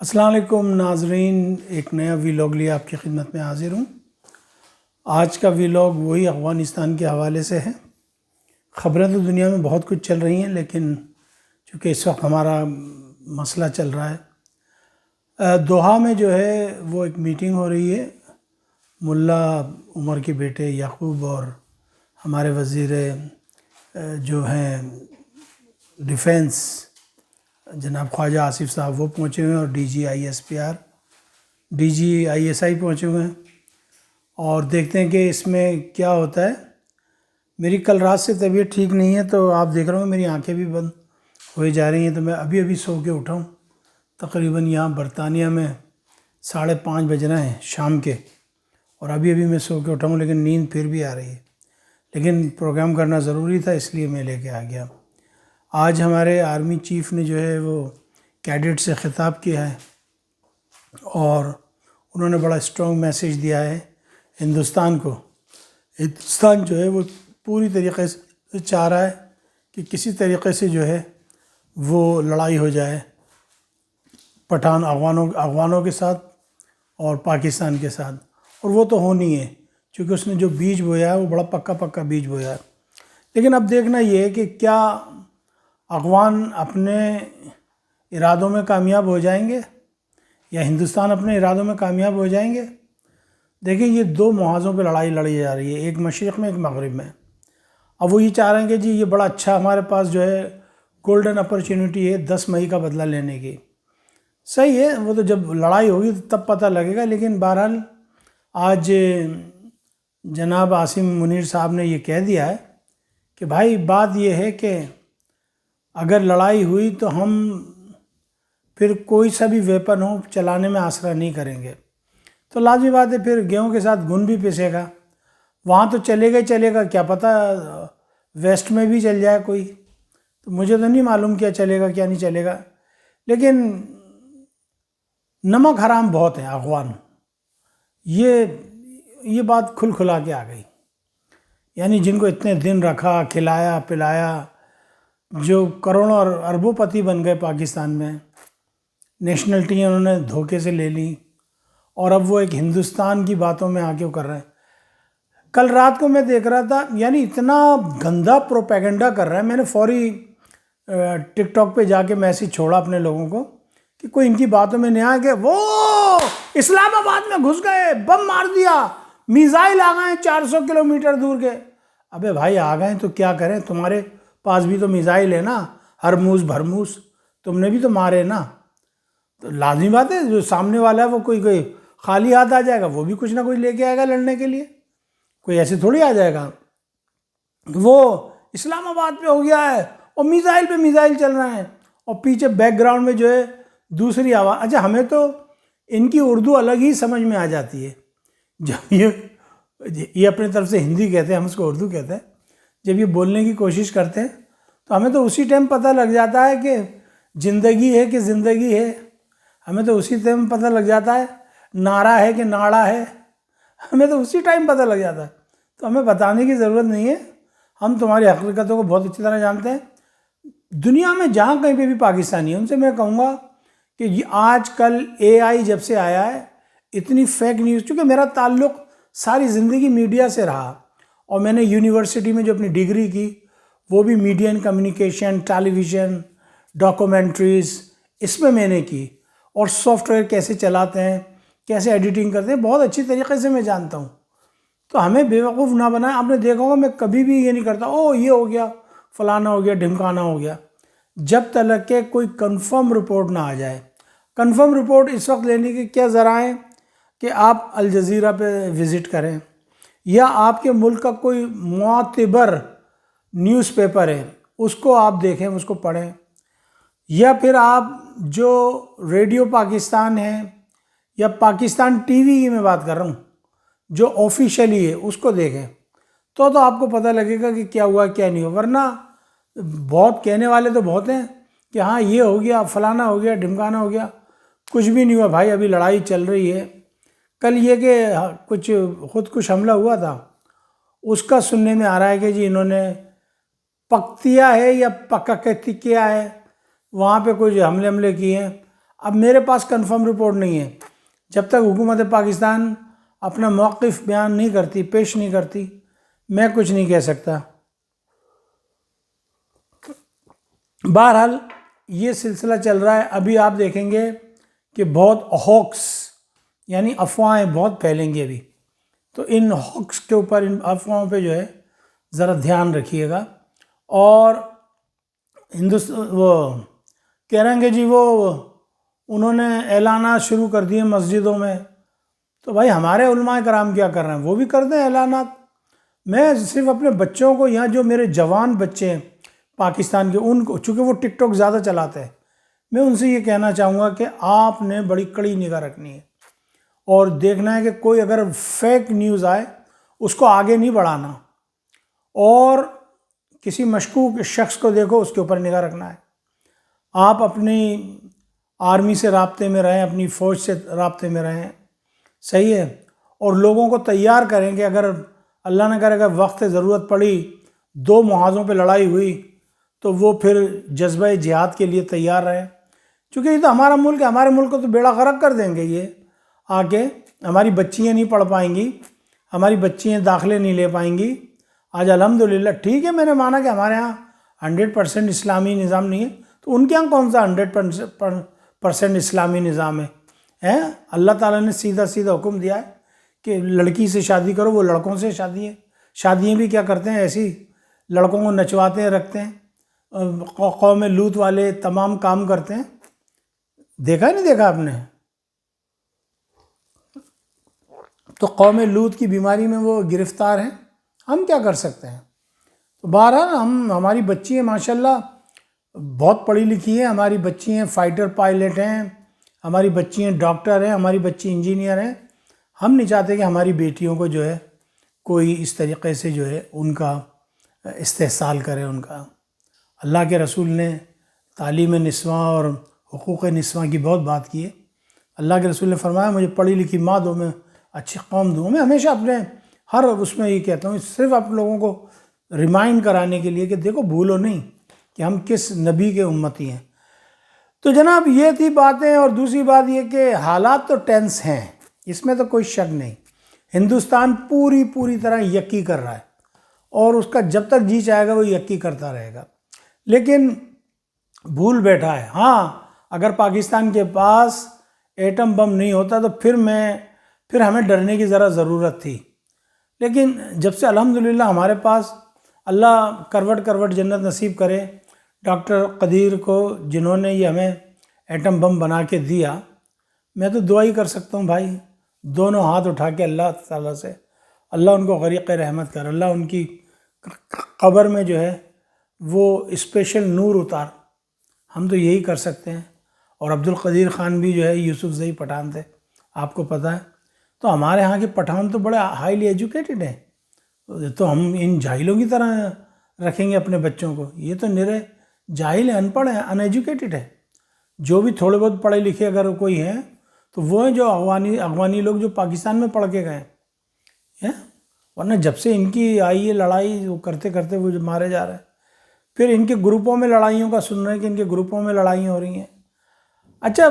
السلام علیکم ناظرین، ایک نیا ویلاگ لیے آپ کی خدمت میں حاضر ہوں۔ آج کا ویلاگ وہی افغانستان کے حوالے سے ہے۔ خبریں تو دنیا میں بہت کچھ چل رہی ہیں، لیکن چونکہ اس وقت ہمارا مسئلہ چل رہا ہے، دوحہ میں جو ہے وہ ایک میٹنگ ہو رہی ہے۔ ملا عمر کے بیٹے یعقوب اور ہمارے وزیر جو ہیں ڈیفینس جناب خواجہ آصف صاحب وہ پہنچے ہوئے ہیں، اور D G I S I پہنچے ہوئے ہیں، اور دیکھتے ہیں کہ اس میں کیا ہوتا ہے۔ میری کل رات سے طبیعت ٹھیک نہیں ہے، تو آپ دیکھ رہے ہوں میری آنکھیں بھی بند ہوئی جا رہی ہیں۔ تو میں ابھی سو کے اٹھا ہوں، تقریباً یہاں برطانیہ میں 5:30 بج رہے ہیں شام کے، اور ابھی میں سو کے اٹھا ہوں، لیکن نیند پھر بھی آ رہی ہے۔ لیکن پروگرام کرنا ضروری تھا، اس لیے میں لے کے آ گیا۔ آج ہمارے آرمی چیف نے جو ہے وہ کیڈٹ سے خطاب کیا ہے، اور انہوں نے بڑا اسٹرانگ میسیج دیا ہے ہندوستان کو۔ ہندوستان جو ہے وہ پوری طریقے سے چاہ رہا ہے کہ کسی طریقے سے جو ہے وہ لڑائی ہو جائے پٹھان افغانوں کے ساتھ اور پاکستان کے ساتھ، اور وہ تو ہونی ہے، چونکہ اس نے جو بیج بویا ہے وہ بڑا پکا بیج بویا ہے۔ لیکن اب دیکھنا یہ ہے کہ کیا افغان اپنے ارادوں میں کامیاب ہو جائیں گے، یا ہندوستان اپنے ارادوں میں کامیاب ہو جائیں گے۔ دیکھیں، یہ دو محاذوں پہ لڑائی لڑی جا رہی ہے، ایک مشرق میں ایک مغرب میں۔ اب وہ یہ چاہ رہے ہیں کہ جی یہ بڑا اچھا ہمارے پاس جو ہے گولڈن اپرچونٹی ہے 10 مئی کا بدلہ لینے کی۔ صحیح ہے، وہ تو جب لڑائی ہوگی تو تب پتہ لگے گا۔ لیکن بہرحال آج جناب عاصم منیر صاحب نے یہ کہہ دیا ہے کہ بھائی بات یہ ہے کہ اگر لڑائی ہوئی تو ہم پھر کوئی سا بھی ویپن ہو چلانے میں آسرا نہیں کریں گے۔ تو لازمی بات ہے، پھر گیہوں کے ساتھ گھن بھی پسے گا۔ وہاں تو چلے گا، کیا پتہ ویسٹ میں بھی چل جائے کوئی، تو مجھے تو نہیں معلوم کیا چلے گا کیا نہیں چلے گا۔ لیکن نمک حرام بہت ہیں افغان، یہ بات کھلا کے آ گئی۔ یعنی جن کو اتنے دن رکھا، کھلایا پلایا، جو کروڑوں اور اربوں پتی بن گئے پاکستان میں، نیشنلٹی انہوں نے دھوکے سے لے لی، اور اب وہ ایک ہندوستان کی باتوں میں آ کے وہ کر رہے ہیں۔ کل رات کو میں دیکھ رہا تھا، یعنی اتنا گندا پروپیگنڈا کر رہا ہے۔ میں نے فوری ٹک ٹاک پہ جا کے میسیج چھوڑا اپنے لوگوں کو کہ کوئی ان کی باتوں میں نہیں آیا کہ وہ اسلام آباد میں گھس گئے، بم مار دیا، میزائل آ گئے 400 کلومیٹر دور کے۔ ابے بھائی آ گئے تو کیا کریں، تمہارے پاس بھی تو میزائل ہے نا، ہرموز بھرموز، تم نے بھی تو مارے نا۔ تو لازمی بات ہے جو سامنے والا ہے وہ کوئی خالی ہاتھ آ جائے گا، وہ بھی کچھ نہ کچھ لے کے آئے گا لڑنے کے لیے، کوئی ایسے تھوڑی آ جائے گا۔ وہ اسلام آباد پہ ہو گیا ہے اور میزائل پہ میزائل چل رہے ہیں، اور پیچھے بیک گراؤنڈ میں جو ہے دوسری آواز۔ اچھا، ہمیں تو ان کی اردو الگ ہی سمجھ میں آ جاتی ہے۔ جب یہ اپنے طرف سے ہندی کہتے ہیں، ہم اس کو اردو کہتے ہیں، جب یہ بولنے کی کوشش کرتے ہیں تو ہمیں تو اسی ٹائم پتہ لگ جاتا ہے کہ زندگی ہے کہ زندگی ہے۔ ہمیں تو اسی ٹائم پتہ لگ جاتا ہے نعرہ ہے کہ ناڑا ہے، ہمیں تو اسی ٹائم پتہ لگ جاتا ہے۔ تو ہمیں بتانے کی ضرورت نہیں ہے، ہم تمہاری حقیقتوں کو بہت اچھی طرح جانتے ہیں۔ دنیا میں جہاں کہیں پہ بھی پاکستانی ہیں، ان سے میں کہوں گا کہ آج کل اے آئی جب سے آیا ہے، اتنی فیک نیوز، چونکہ میرا تعلق ساری زندگی میڈیا سے رہا، اور میں نے یونیورسٹی میں جو اپنی ڈگری کی وہ بھی media and communication, television, documentaries, اس میں نے کی، اور سافٹ ویئر کیسے چلاتے ہیں، کیسے ایڈیٹنگ کرتے ہیں، بہت اچھی طریقے سے میں جانتا ہوں۔ تو ہمیں بیوقوف نہ بنائیں۔ آپ نے دیکھا ہوگا میں کبھی بھی یہ نہیں کرتا یہ ہو گیا، فلانا ہو گیا، ڈھمکانا ہو گیا، جب تک کہ کوئی کنفرم رپورٹ نہ آ جائے۔ کنفرم رپورٹ اس وقت لینے کے کیا ذرائع کہ آپ الجزیرہ پہ وزٹ کریں، یا آپ کے ملک کا کوئی معتبر نیوز پیپر ہے اس کو آپ دیکھیں، اس کو پڑھیں، یا پھر آپ جو ریڈیو پاکستان ہے یا پاکستان ٹی وی کی میں بات کر رہا ہوں جو آفیشیلی ہے اس کو دیکھیں، تو آپ کو پتہ لگے گا کہ کیا ہوا کیا نہیں ہوا۔ ورنہ بہت کہنے والے تو بہت ہیں کہ ہاں یہ ہو گیا، فلانا ہو گیا، ڈھمکانا ہو گیا، کچھ بھی نہیں ہوا بھائی، ابھی لڑائی چل رہی ہے۔ کل یہ کہ کچھ خودکش حملہ ہوا تھا، اس کا سننے میں آ رہا ہے کہ جی انہوں نے پکتیا ہے یا پکتیا ہے، وہاں پہ کچھ حملے کیے ہیں۔ اب میرے پاس کنفرم رپورٹ نہیں ہے، جب تک حکومت پاکستان اپنا موقف بیان نہیں کرتی، پیش نہیں کرتی، میں کچھ نہیں کہہ سکتا۔ بہرحال یہ سلسلہ چل رہا ہے۔ ابھی آپ دیکھیں گے کہ بہت ہوکس یعنی افواہیں بہت پھیلیں گی ابھی، تو ان ہوکس کے اوپر، ان افواہوں پہ جو ہے ذرا دھیان رکھیے گا۔ اور وہ کہہ رہے ہیں کہ جی وہ انہوں نے اعلانات شروع کر دیے مسجدوں میں، تو بھائی ہمارے علماء کرام کیا کر رہے ہیں؟ وہ بھی کر دیں اعلانات۔ میں صرف اپنے بچوں کو، یہاں جو میرے جوان بچے ہیں پاکستان کے، ان کو، چونکہ وہ ٹک ٹاک زیادہ چلاتے ہیں، میں ان سے یہ کہنا چاہوں گا کہ آپ نے بڑی کڑی نگاہ رکھنی ہے اور دیکھنا ہے کہ کوئی اگر فیک نیوز آئے اس کو آگے نہیں بڑھانا، اور کسی مشکوک شخص کو دیکھو اس کے اوپر نگاہ رکھنا ہے۔ آپ اپنی آرمی سے رابطے میں رہیں، اپنی فوج سے رابطے میں رہیں، صحیح ہے، اور لوگوں کو تیار کریں کہ اگر اللہ نہ کرے اگر وقت ضرورت پڑی، 2 محاذوں پہ لڑائی ہوئی، تو وہ پھر جذبہ جہاد کے لیے تیار رہیں، چونکہ یہ تو ہمارا ملک ہے، ہمارے ملک کو تو بیڑا غرق کر دیں گے یہ آ کے۔ ہماری بچیاں نہیں پڑھ پائیں گی، ہماری بچیاں داخلے نہیں لے پائیں گی۔ آج الحمدللہ ٹھیک ہے، میں نے مانا کہ ہمارے ہاں 100% اسلامی نظام نہیں ہے، تو ان کے ہاں کون سا 100% اسلامی نظام ہے؟ اللہ تعالیٰ نے سیدھا سیدھا حکم دیا ہے کہ لڑکی سے شادی کرو، وہ لڑکوں سے شادیاں بھی کیا کرتے ہیں، ایسی لڑکوں کو نچواتے ہیں، رکھتے ہیں، قوم لوط والے تمام کام کرتے ہیں۔ دیکھا نہیں دیکھا آپ نے؟ تو قوم لوط کی بیماری میں وہ گرفتار ہیں، ہم کیا کر سکتے ہیں؟ تو بہرحال ہماری بچی ہیں ماشاءاللہ بہت پڑھی لکھی ہیں، ہماری بچی ہیں فائٹر پائلٹ ہیں، ہماری بچی ہیں ڈاکٹر ہیں، ہماری بچی انجینئر ہیں۔ ہم نہیں چاہتے کہ ہماری بیٹیوں کو جو ہے کوئی اس طریقے سے جو ہے ان کا استحصال کرے ان کا۔ اللہ کے رسول نے تعلیم نسواں اور حقوق نسواں کی بہت بات کی ہے۔ اللہ کے رسول نے فرمایا مجھے پڑھی لکھی ماں دو، میں اچھی قوم دوں۔ میں ہمیشہ اپنے ہر اس میں یہ کہتا ہوں، صرف آپ لوگوں کو ریمائنڈ کرانے کے لیے کہ دیکھو بھولو نہیں کہ ہم کس نبی کے امتی ہیں۔ تو جناب یہ تھی باتیں، اور دوسری بات یہ کہ حالات تو ٹینس ہیں، اس میں تو کوئی شک نہیں۔ ہندوستان پوری طرح یکی کر رہا ہے، اور اس کا جب تک جی چاہے گا وہ یکی کرتا رہے گا، لیکن بھول بیٹھا ہے۔ ہاں اگر پاکستان کے پاس ایٹم بم نہیں ہوتا تو پھر ہمیں ڈرنے کی ذرا ضرورت تھی، لیکن جب سے الحمدللہ ہمارے پاس، اللہ کروٹ جنت نصیب کرے ڈاکٹر قدیر کو، جنہوں نے یہ ہمیں ایٹم بم بنا کے دیا، میں تو دعا ہی کر سکتا ہوں بھائی، دونوں ہاتھ اٹھا کے اللہ تعالیٰ سے، اللہ ان کو غریق رحمت کر، اللہ ان کی قبر میں جو ہے وہ اسپیشل نور اتار، ہم تو یہی کر سکتے ہیں۔ اور عبد القدیر خان بھی جو ہے یوسف زئی پٹھان تھے، آپ کو پتہ ہے، تو ہمارے ہاں کے پٹھان تو بڑے ہائیلی ایجوکیٹڈ ہیں، تو ہم ان جاہلوں کی طرح رکھیں گے اپنے بچوں کو؟ یہ تو نرے جاہل ہیں، ان پڑھ ہیں، ان ایجوکیٹڈ ہیں۔ جو بھی تھوڑے بہت پڑھے لکھے اگر کوئی ہیں تو وہ ہیں جو افغانی لوگ جو پاکستان میں پڑھ کے گئے ہیں، ورنہ جب سے ان کی آئی ہے لڑائی، وہ کرتے کرتے وہ جو مارے جا رہے ہیں، پھر ان کے گروپوں میں لڑائیوں کا سن رہے ہیں کہ ان کے گروپوں میں لڑائیاں ہو رہی ہیں۔ اچھا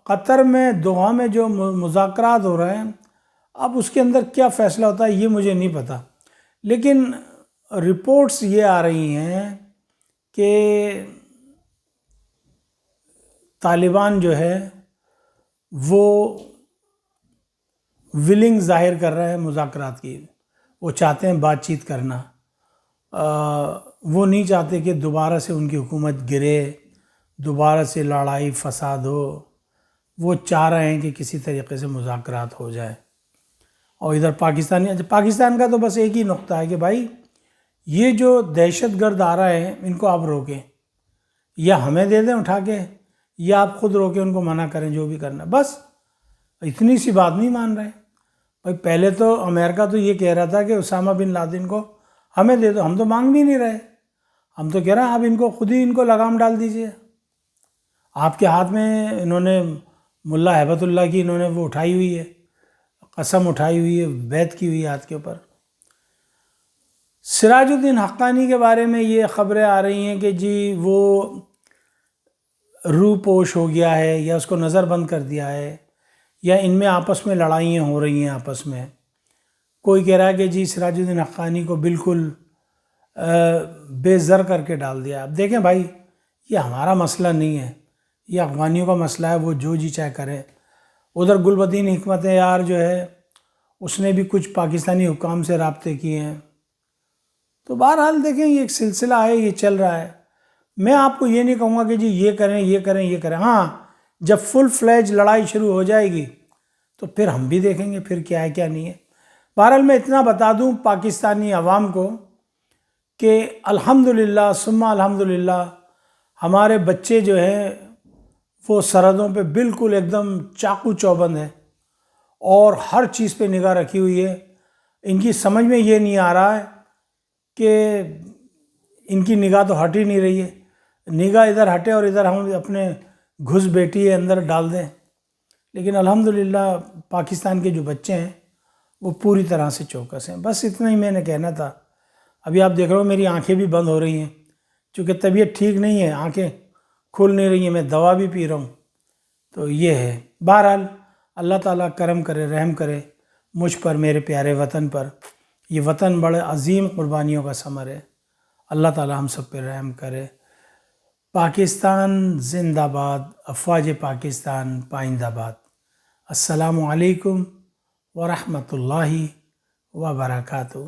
قطر میں، دوحہ میں جو مذاکرات ہو رہے ہیں، اب اس کے اندر کیا فیصلہ ہوتا ہے یہ مجھے نہیں پتہ، لیکن رپورٹس یہ آ رہی ہیں کہ طالبان جو ہے وہ ولنگ ظاہر کر رہے ہیں مذاکرات کی، وہ چاہتے ہیں بات چیت کرنا، وہ نہیں چاہتے کہ دوبارہ سے ان کی حکومت گرے، دوبارہ سے لڑائی فساد ہو، وہ چاہ رہے ہیں کہ کسی طریقے سے مذاکرات ہو جائے۔ اور ادھر پاکستان کا تو بس ایک ہی نقطہ ہے کہ بھائی یہ جو دہشت گرد آ رہا ہے ان کو آپ روکیں، یا ہمیں دے دیں اٹھا کے، یا آپ خود روکیں، ان کو منع کریں جو بھی کرنا، بس اتنی سی بات نہیں مان رہے۔ بھائی پہلے تو امریکہ تو یہ کہہ رہا تھا کہ اسامہ بن لادن کو ہمیں دے دو، ہم تو مانگ بھی نہیں رہے، ہم تو کہہ رہے ہیں آپ ان کو خود ہی ان کو لگام ڈال دیجئے۔ آپ کے ہاتھ میں انہوں نے ملا ہیبت اللہ کی انہوں نے وہ اٹھائی ہوئی ہے، قسم اٹھائی ہوئی ہے، بیعت کی ہوئی ہے ہاتھ کے اوپر۔ سراج الدین حقانی کے بارے میں یہ خبریں آ رہی ہیں کہ جی وہ روح پوش ہو گیا ہے یا اس کو نظر بند کر دیا ہے یا ان میں آپس میں لڑائیاں ہو رہی ہیں آپس میں. کوئی کہہ رہا ہے کہ جی سراج الدین حقانی کو بالکل بے زر کر کے ڈال دیا. اب دیکھیں بھائی، یہ ہمارا مسئلہ نہیں ہے، یہ افغانیوں کا مسئلہ ہے، وہ جو جی چاہے کرے. ادھر گلبدین حکمت یار جو ہے اس نے بھی کچھ پاکستانی حکام سے رابطے کیے ہیں. تو بہرحال دیکھیں یہ ایک سلسلہ ہے، یہ چل رہا ہے. میں آپ کو یہ نہیں کہوں گا کہ جی یہ کریں یہ کریں یہ کریں. ہاں جب فل فلیج لڑائی شروع ہو جائے گی تو پھر ہم بھی دیکھیں گے پھر کیا ہے کیا نہیں ہے. بہرحال میں اتنا بتا دوں پاکستانی عوام کو کہ الحمدللہ ثم الحمدللہ ہمارے بچے جو ہیں وہ سرحدوں پہ بالکل ایک دم چاقو چوبند ہے اور ہر چیز پہ نگاہ رکھی ہوئی ہے. ان کی سمجھ میں یہ نہیں آ رہا ہے کہ ان کی نگاہ تو ہٹ ہی نہیں رہی ہے. نگاہ ادھر ہٹے اور ادھر ہم اپنے گھس بیٹھی اندر ڈال دیں. لیکن الحمدللہ پاکستان کے جو بچے ہیں وہ پوری طرح سے چوکس ہیں. بس اتنا ہی میں نے کہنا تھا. ابھی آپ دیکھ رہے ہو میری آنکھیں بھی بند ہو رہی ہیں چونکہ طبیعت ٹھیک نہیں ہے، آنکھیں کھل نہیں رہی ہیں، میں دوا بھی پی رہا ہوں. تو یہ ہے. بہرحال اللہ تعالیٰ کرم کرے، رحم کرے مجھ پر، میرے پیارے وطن پر. یہ وطن بڑے عظیم قربانیوں کا ثمر ہے. اللہ تعالیٰ ہم سب پہ رحم کرے. پاکستان زندہ باد، افواج پاکستان پائندہ باد. السلام علیکم ورحمۃ اللہ وبرکاتہ.